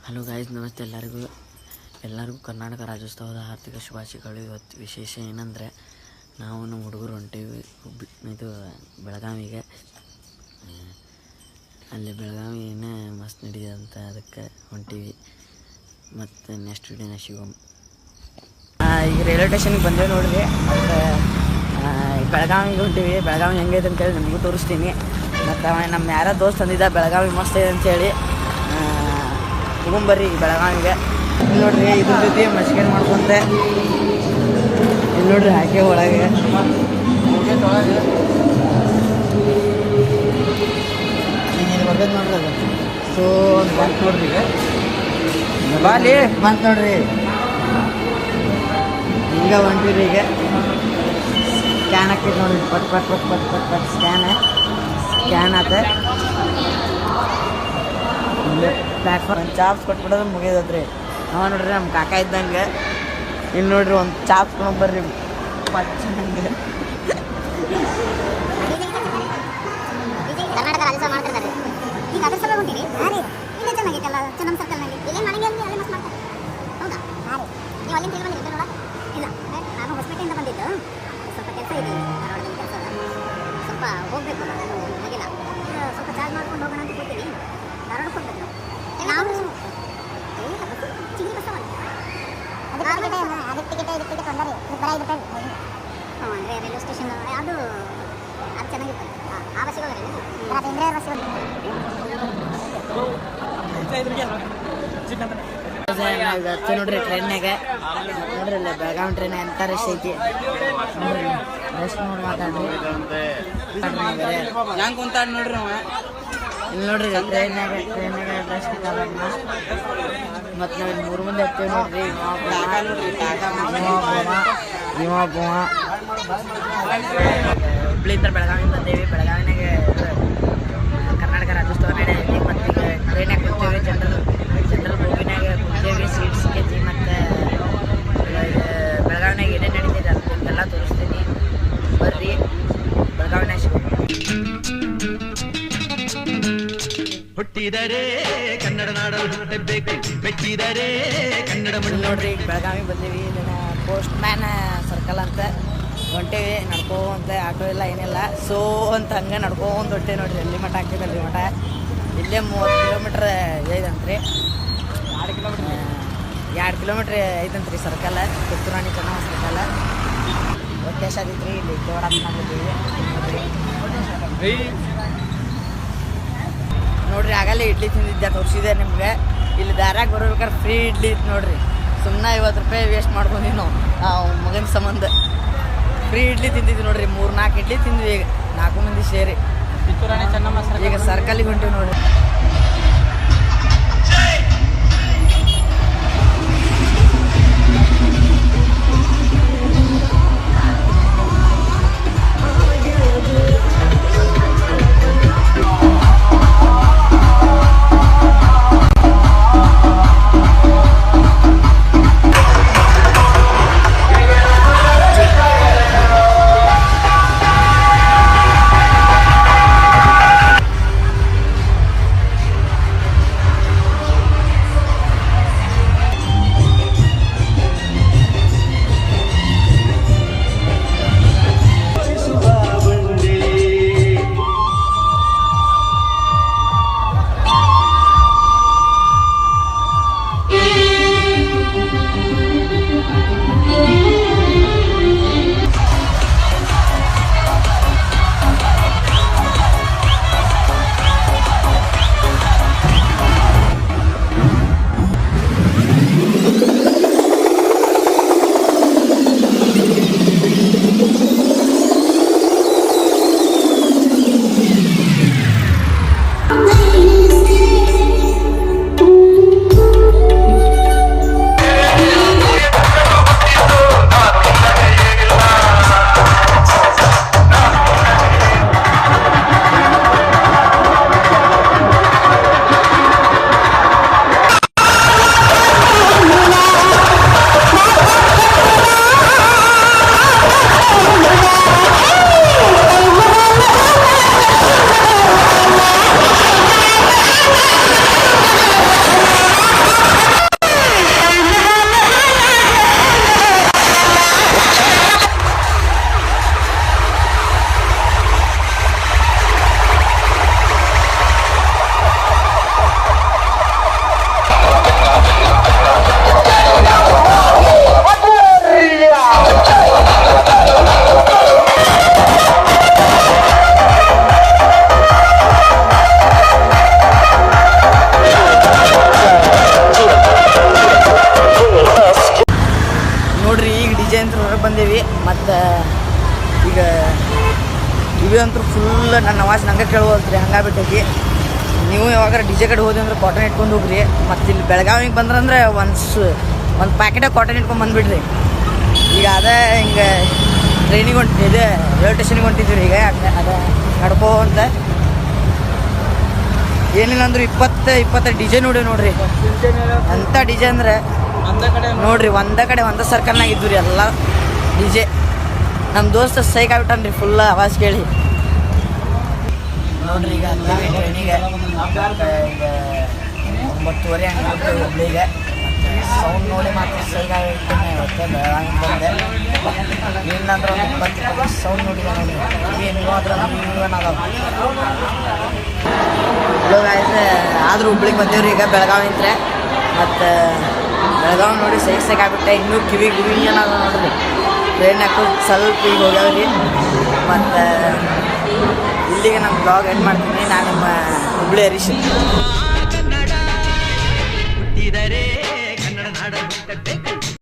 Hello guys, ನಮಸ್ತೆ ಎಲ್ಲರಿಗೂ ಕರ್ನಾಟಕ ರಾಜ್ಯೋತ್ಸವದ ಆರ್ಥಿಕ ಶುಭಾಶಯಗಳು. ಇವತ್ತು ವಿಶೇಷ ಏನಂದರೆ ನಾವು ನಮ್ಮ ಹುಡುಗರು ಹೊಂಟೀವಿ ಇದು ಬೆಳಗಾವಿಗೆ. ಅಲ್ಲಿ ಬೆಳಗಾವಿ ಏನೇ ಮಸ್ತ್ ನಡೀದೆ ಅಂತ ಅದಕ್ಕೆ ಹೊಂಟೀವಿ. ಮತ್ತು ನೆಕ್ಸ್ಟ್ ವಿಡಿಯೋನ ಸಿಗೋಣ. ಈಗ ರೈಲ್ವೆ ಸ್ಟೇಷನ್ಗೆ ಬಂದೇವೆ ನೋಡ್ರಿ. ಮತ್ತು ಬೆಳಗಾವಿಗೆ ಹೊಂಟೀವಿ. ಬೆಳಗಾವಿ ಹೆಂಗೈತೆ ಅಂತೇಳಿ ನಿಮಗೂ ತೋರಿಸ್ತೀನಿ. ಮತ್ತು ನಮ್ಮ ಯಾರೋ ದೋಸ್ತ್ ಅಂದಿದ್ದ ಬೆಳಗಾವಿ ಮಸ್ತ್ ಇದೆ ಅಂತೇಳಿ. ತಗೊಂಬರ್ರಿ ಬೆಳಗಾವಿಗೆ. ಇಲ್ಲಿ ನೋಡ್ರಿ, ಇದ್ರ ಜೊತೆ ಮಸ್ಕೇನ್ ಮಾಡ್ಕೊಂತೆ ಇಲ್ಲಿ ನೋಡ್ರಿ ಹಾಕಿ ಒಳಗೆ ಬರ್ತೈತೆ ನೋಡ್ರಿ ಅದು. ಸೊ ಬಂತು ನೋಡ್ರಿ, ಈಗ ಬಾಲಿ ಬಂತು ನೋಡ್ರಿ. ಈಗ ಹೊಂಟಿರಿ. ಈಗ ಸ್ಕ್ಯಾನ್ ಹಾಕೈತೆ ನೋಡ್ರಿ. ಪಟ್ ಪಟ್ ಪಟ್ ಪಟ್ ಪಟ್ ಪಟ್ ಸ್ಕ್ಯಾನ್ ಆತ. ಪ್ಲ್ಯಾಟ್ಫಾರ್ಮ್ ಚಾಪ್ಸ್ ಕೊಟ್ಬಿಡೋದು ಮುಗಿದದ್ರಿ. ನಾವು ನೋಡ್ರಿ ನಮ್ಮ ಕಾಕ ಇದ್ದಂಗೆ. ಇಲ್ಲಿ ನೋಡ್ರಿ ಒಂದು ಚಾಪ್ಸ್ ಕೊಡೋಂಬರ್ರಿ ಪಚ್ಚಂಗೆ. ಕರ್ನಾಟಕ ರಾಜ್ಯೋತ್ಸವ ಮಾಡ್ತಿರ್ತಾರೆ. ಈಗ ಅದ್ರ ಸಲ ಹೊಂಟಿರಿ. ಇಲ್ಲೇ ಚೆನ್ನಾಗೈತಲ್ಲ, ಚೆನ್ನಮ್ಮ ಸರ್ಕಲ್ನಲ್ಲಿ. ಇಲ್ಲೇ ಮನೆಗೆ ಅಲ್ಲಿ ಅಲ್ಲೇ ಮಸ್ತ್ ಮಾಡ್ತಾರೆ. ಹೌದಾ? ನೀವು ಅಲ್ಲಿಂದ ತಿಳಿ ಬಂದಿರಿ ನೋಡ? ಇಲ್ಲ, ನಾನು ಹೊಸಪೇಟೆಯಿಂದ ಬಂದಿದ್ದು. ಸ್ವಲ್ಪ ಕೆಲಸ ಇದೆ ಧಾರವಾಡದಲ್ಲಿ. ಕೆಲಸ ಸ್ವಲ್ಪ ಹೋಗ್ಬೇಕು. ಹಾಗಿಲ್ಲ, ಸ್ವಲ್ಪ ಚಾರ್ಜ್ ಮಾಡ್ಕೊಂಡು ಹೋಗೋಣ ಅಂತ ಕೂತೀನಿ. ಧಾರವಾಡಕ್ಕೆ ಹೋಗ್ಬೇಕು ನಾವು. ಚಿಂಗ್ರಿ ಬಸ್ ಅದಕ್ಕೆ ಟಿಕೆಟ್ ತೊಂದರೆ ಬರ ಇದೆ. ಹ್ಞೂ, ಅಂದರೆ ರೈಲ್ವೆ ಸ್ಟೇಷನ್ ಯಾವುದು ಅದು ಚೆನ್ನಾಗಿರ್ತದೆ. ಆ ಬಸ್ಸಿಗೆ ಹೋಗ್ರಿ. ಇಂದ್ರಾ ಬಸ್ಸಿಗೆ ನೋಡ್ರಿ ಟ್ರೈನ್ನಾಗ. ನೋಡ್ರಿ ಇಲ್ಲ ಬೆಳಗಾವಿ ಟ್ರೈನ್ ಎಂಥ ರಶ್ ಐತಿ ನೋಡ್ರಿ. ರಶ್ ನೋಡಿ ಮಾತಾಡ್ರಿ. ಹೆಂಗೆ ಕುಂತಾಡ್ ನೋಡ್ರಿ ಅವ. ಇಲ್ಲಿ ನೋಡ್ರಿ ಟ್ರೈನ್ನಾಗ ರಶ್ ಇದ್ದಾವೆ. ಮತ್ತು ನಾವು ಇಲ್ಲಿ 3 ಮಂದಿ ಹತ್ತೀವಿ ನೋಡ್ರಿ. ಹುಬ್ಳಿಯಿಂದ ಬೆಳಗಾವಿಗೆ ಬಂದೇವಿ. ಬೆಳಗಾವಿನಾಗ ಕರ್ನಾಟಕ ರಾಜ್ಯೋತ್ಸವ ನಡೆಯೈತಿ. ಮತ್ತು ಈಗ ಟ್ರೈನಾಗ ಕೂತೇವಿ. ಜನರಲ್ ಬೋಗಿನಾಗ ಕೂತೇವಿ. ಸೀಟ್ ಸಿಕ್ಕೈತಿ. ಮತ್ತು ಬೆಳಗಾವಿನಾಗ ಏನೇನು ನಡೀತೈತೆ ಅದಕ್ಕೆಲ್ಲ ತೋರಿಸ್ತೀನಿ. ಬರ್ರಿ ಬೆಳಗಾವಿನಾಗ ಹುಟ್ಟಿದರೆ ಕನ್ನಡ ನಾಡಲು ಹುಟ್ಟಬೇಕು, ಬೆಚ್ಚಿದರೆ ಕನ್ನಡ ಮಣ್ಣು. ನೋಡ್ರಿ ಈಗ ಬೆಳಗಾವಿ ಬಂದೀವಿ. ಪೋಸ್ಟ್ ಮ್ಯಾನ್ ಸರ್ಕಲ್ ಅಂತ ಹೊಂಟೇವಿ. ನಡ್ಕೊಂತ ಆಟೋ ಇಲ್ಲ ಏನಿಲ್ಲ. ಸೋ ಅಂತ ಹಂಗೆ ನಡ್ಕೊಂತ ಹೊಂಟೆ ನೋಡ್ರಿ. ಅಲ್ಲಿ ಮಠ ಆಗ್ತೈತೆ. ಅಲ್ಲಿ ಮಠ ಇಲ್ಲೇ 30 ಕಿಲೋಮೀಟ್ರ್ ಐತಂತ್ರಿ. 2 ಕಿಲೋಮೀಟ್ರ್ ಐತಂತ್ರಿ ಸರ್ಕಲ್. ಕಿತ್ತೂರಾಣಿ ಚೆನ್ನಮ್ಮ ಸರ್ಕಲ್. ಒತ್ತೇಶ ಆದಿತ್ರಿ. ಇಲ್ಲಿ ಜೋಡಾತ್ ಮಾಡಿದ್ದೀವಿ ನೋಡ್ರಿ. ಆಗಲ್ಲೇ ಇಡ್ಲಿ ತಿಂದಿದ್ದೆ, ತೋರಿಸಿದೆ ನಿಮ್ಗೆ. ಇಲ್ಲಿ ದಾರ್ಯಾಗ ಬರ್ಬೇಕಾದ್ರೆ ಫ್ರೀ ಇಡ್ಲಿ ಇತ್ತು ನೋಡ್ರಿ. ಸುಮ್ಮನೆ 50 ರೂಪಾಯಿ ವೇಸ್ಟ್ ಮಾಡ್ಕೊಂಡ್ವಿ ನಾವು ಮಗನ ಸಂಬಂಧ. ಫ್ರೀ ಇಡ್ಲಿ ತಿಂದಿದ್ವಿ ನೋಡ್ರಿ. 3-4 ಇಡ್ಲಿ ತಿಂದ್ವಿ. ಈಗ 4 ಮಂದಿ ಸೇರಿ ಕಿತ್ತೂರಾಣಿ ಚೆನ್ನಮ್ಮ ಈಗ ಸರ್ಕಲ್ಲಿಗೆ ಹೊಂಟಿವಿ ನೋಡ್ರಿ. ಕಿವಿ ಅಂತೂ ಫುಲ್ ನನ್ನ ವಾಯ್ಸ್ ನಂಗೆ ಕೇಳುವಲ್ತ್ರಿ ಹಂಗಾಗ್ಬಿಟ್ಟೈತಿ. ನೀವು ಯಾವಾಗಾರ ಡಿ ಜೆ ಕಡೆ ಹೋದ್ರಿ ಅಂದ್ರೆ ಕಾಟನ್ ಇಟ್ಕೊಂಡು ಹೋಗ್ರಿ. ಮತ್ತು ಇಲ್ಲಿ ಬೆಳಗಾವಿಗೆ ಬಂದ್ರಂದ್ರೆ ಒಂದು ಪ್ಯಾಕೆಟಾಗಿ ಕಾಟನ್ ಇಟ್ಕೊಂಡು ಬಂದುಬಿಡ್ರಿ. ಈಗ ಅದೇ ಹಿಂಗೆ ಟ್ರೈನಿಗೆ ಇದೆ ರೈಲ್ವೆ ಸ್ಟೇಷನ್ಗೆ ಹೊಂಟಿದ್ದೀವಿ ಈಗ ಅದೇ ನಡ್ಕೋ ಅಂತ. ಏನಿಲ್ಲ ಅಂದ್ರೆ 20 ಡಿ ಜೆ ನೋಡ್ರಿ. ಅಂಥ ಡಿ ಜೆ ಅಂದರೆ ನೋಡ್ರಿ ಒಂದೇ ಕಡೆ ಒಂದೇ ಸರ್ಕಲ್ನಾಗ ಇದ್ದು ರೀ ಎಲ್ಲ ಡಿ ಜೆ. ನಮ್ಮ ದೋಸ್ತ ಸೈಕ್ ಆಗ್ಬಿಟ್ಟನ್ರಿ ಫುಲ್ ಆವಾಜ್ ಕೇಳಿ. ನೋಡ್ರಿ ಈಗ ಟ್ರೈನಿಗೆ 9:30 ಹಂಗೆ ಹುಬ್ಳಿಗೆ. ಸೌಂಡ್ ನೋಡಿ ಮಾತ್ರ ಸೈಕ್ ಆಗಿರ್ತೀನಿ. ಇವತ್ತು ಬೆಳಗಾವಿ ಬಂದೆ. ಏನಂದ್ರೆ ಒಂದು 20 ಸೌಂಡ್ ನೋಡಿದೆ ನೋಡಿ. ಏನು ಅದ್ರ ಆದರೂ ಹುಬ್ಳಿಗೆ ಬಂದೇವ್ರಿ ಈಗ ಬೆಳಗಾವಿ ಅಂತ. ಮತ್ತು ಬೆಳಗಾವಿ ನೋಡಿ ಸೈಕ್ ಆಗ್ಬಿಟ್ಟೆ. ಇನ್ನೂ ಕಿವಿ ಏನಾದ ನೋಡ್ರಿ. ಟ್ರೈನ್ ಹಾಕೋದು ಸ್ವಲ್ಪ ಈಗ ಹೋಗ್ಯಾವ್ರಿ. ಮತ್ತು ಇಲ್ಲಿಗೆ ನಾನು ಬ್ಲಾಗ್ ಎಂಡ್ ಮಾಡ್ತೀನಿ. ನಾನು ನಿಮ್ಮ ಹುಬ್ಳಿ ಹರೀಶ್. ಹುಟ್ಟಿದರೆ